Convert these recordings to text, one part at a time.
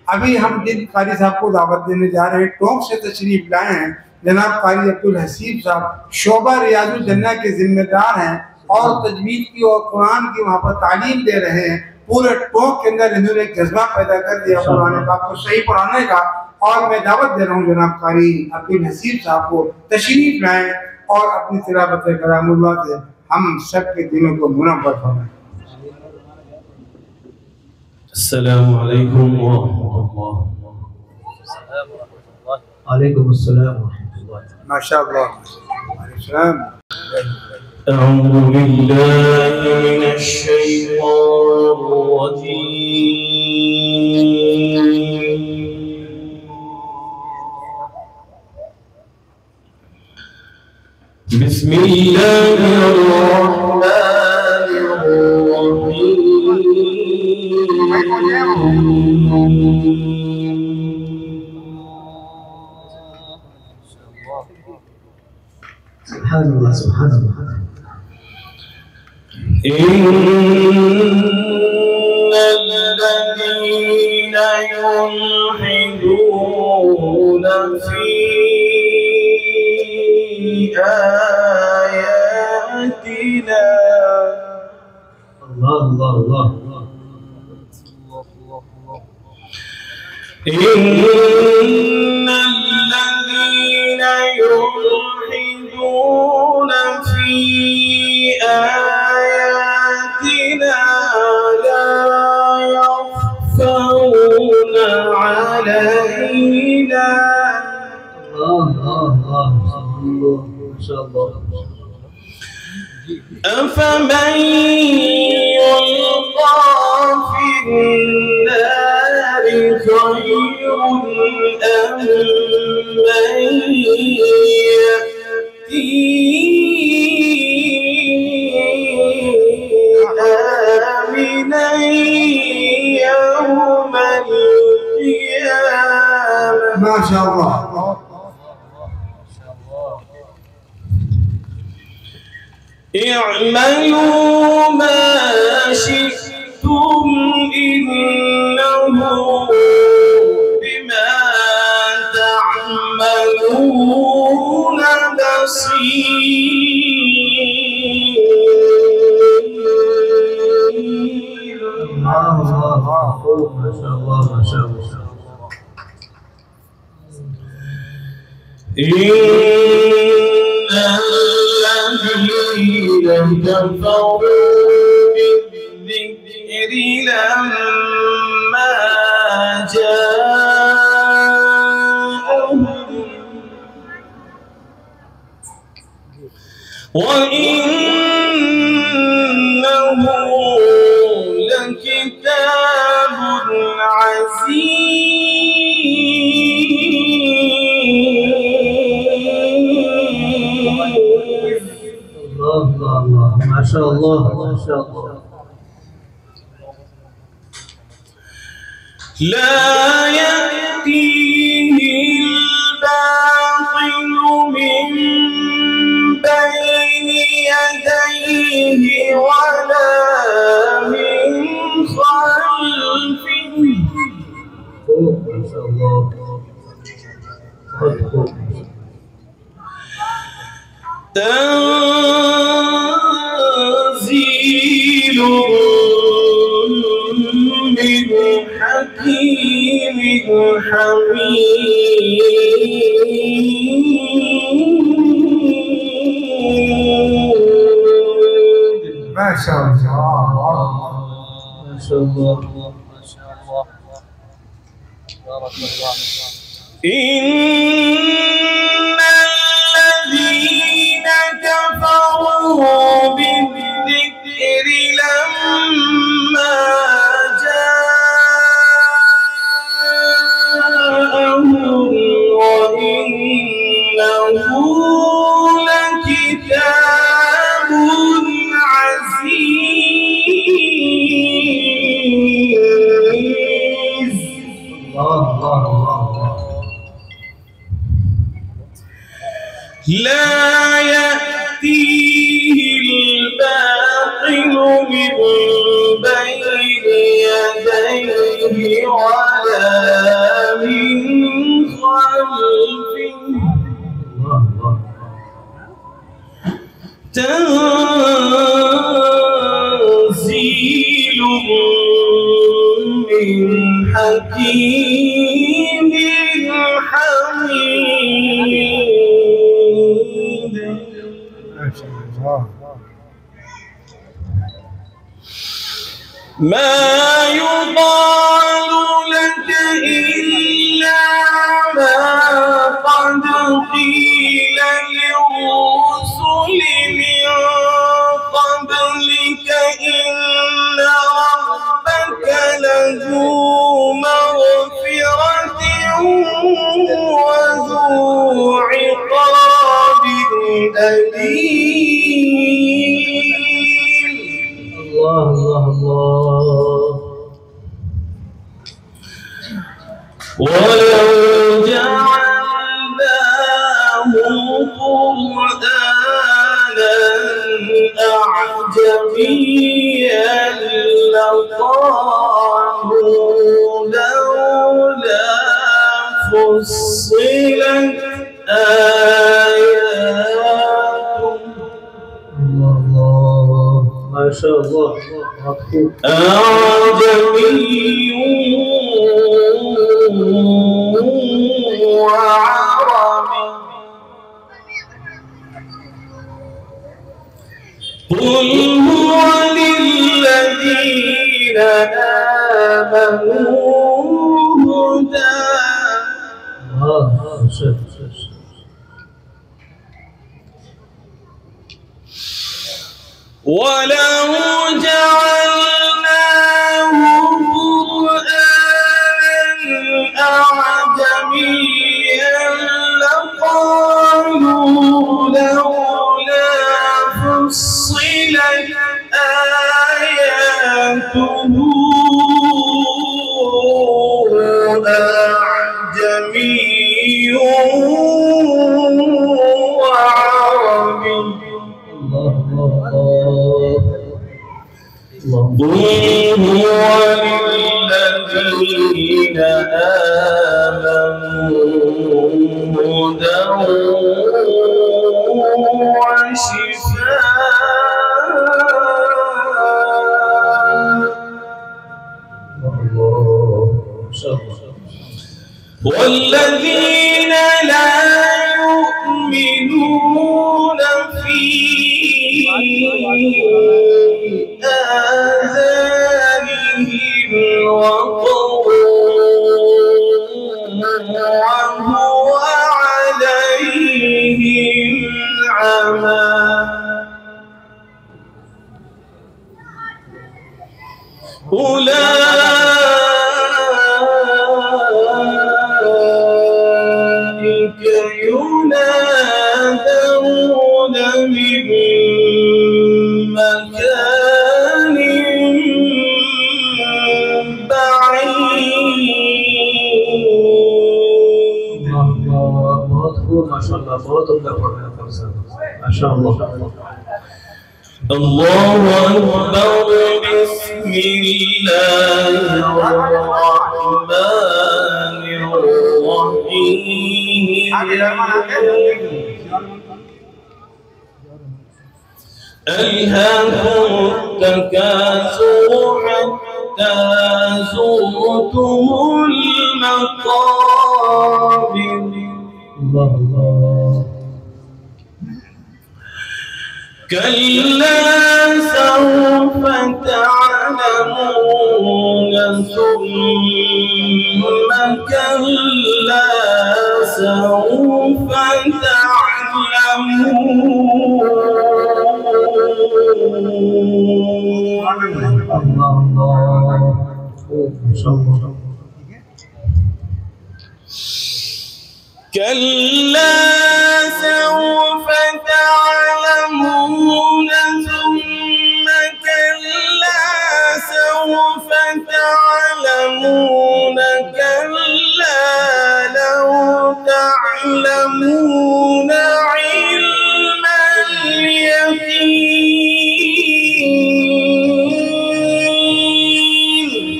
अभी हम जिन कारी साहब को दावत देने जा रहे हैं, टोंक से तशरीफ लाए हैं जनाब कारी अब्दुल हसीब साहब, शोबा रियाजुल जन्ना के जिम्मेदार हैं और तजवीज़ की और कुरान की वहाँ पर तालीम दे रहे हैं। पूरे टोंक के अंदर इन्होंने एक जज्बा पैदा कर दिया कुरान पाक को सही पढ़ाने का। और मैं दावत दे रहा हूँ जनाब कारी अब्दुल हसीब साहब को तशरीफ लाएं और अपनी तिलावत कलामुल्लाह से हम सब के दिलों को मुनव्वर फरमाएं। अस्सलामु अलैकुम व रहमतुल्लाह। वालेकुम अस्सलाम व रहमतुल्लाह। माशाअल्लाह। अऊज़ु बिल्लाहि मिनश शैतानिर रजीम। बिस्मिल्लाहिर रहमानिर रहीम। सुभानअल्लाह सुभानअल्लाह। इन्नल्लज़ीना युल्हिदूना फी आयातिना। अल्लाह अल्लाह अल्लाह। इन्नल्लज़ीना युल्हिदूना फी आयातिना ला यख़फ़ौना अलैना। अफ़मन युल्क़ा फ़िन्नारि ख़ैरुन अम मन यअती आमिनन यौमल क़ियामह। माशाअल्लाह। इअमलू मा शि'तुम इन्नहु बिमा तअमलून बसीर। माशाअल्लाह माशाअल्लाह। इन्नल्लज़ीना कफ़रू बिज़्ज़िक्रि लम्मा जाअहुम व इन्नहु लकिताबुन अज़ीज़। अल्लाह माशाअल्लाह माशाअल्लाह। ला यअतीहिल बातिलु मिन बैनि यदैहि वला मिन खल्फिहि। माशाअल्लाह। तंज़ीलुम मिन हकीमिन हमीद। माशाअल्लाह। माशाअल्लाह। इन्नल्लज़ीना कफ़रू बिज़्ज़िक्रि लम्मा जाअहुम व इन्नहु लकिताबुन अज़ीज़। ला यअतीहिल बातिलु मिन बैनि यदैहि वला من خلفه تنزيل من حكيم حميد. ما شاء الله. ما يقال لك إلا ما قد قيل للرسل من قبلك إن ربك لذو مغفرة وذو عقاب أليم. الله الله الله. ولو جعلناه قرآنا أعجميا لقالوا لولا فصلت آياته. الله الله. ما شاء الله. أعجمي وعربي قل هو للذين آمنوا هدى. ولو جعلناه قرآنا أعجميا لقالوا لولا فصلت آياته أعجمي وعربي. قل هو للذين آمنوا هدى وشفاء. والذين لا يؤمنون في آذانهم وقر وهو عليهم عمى أولئك ينادون من مكان بعيد. बहुत खूब माशाअल्लाह. बहुत उम्दा पढ़ रहे हैं माशाअल्लाह. الله أكبر. بسم الله الرحمن الرحيم. ألهاكم التكاثر حتى زرتم المقابر. الله الله. كلا سوف تعلمون ثم كلا سوف تعلمون. كلا سوف تعلمون ثم كلا سوف تعلمون. كلا لو تعلمون علم اليقين.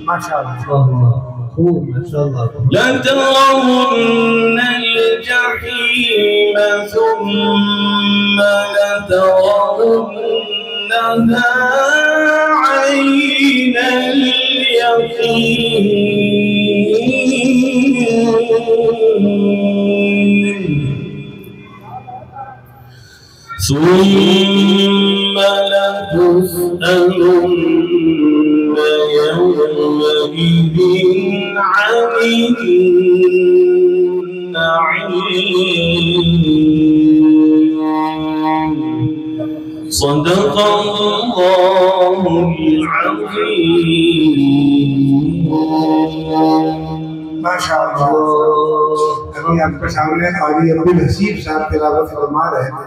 ما شاء الله. खूब माशाअल्लाह لترون الجحيم ثم لترونها عين اليقين ثم لتسألن يومئذ عن النعيم صدق الله العظيم माशाअल्लाह। अभी आपके सामने क़ारी अब्दुल हसीब साहब तिलावत फरमा रहे थे।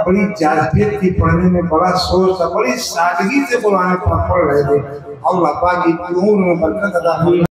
बड़ी जाज़ियत थी पढ़ने में, बड़ा सोच था, बड़ी सादगी से कुरान पढ़ रहे थे। अल्लाह पाक की उम्र में बरकत अता फरमाए।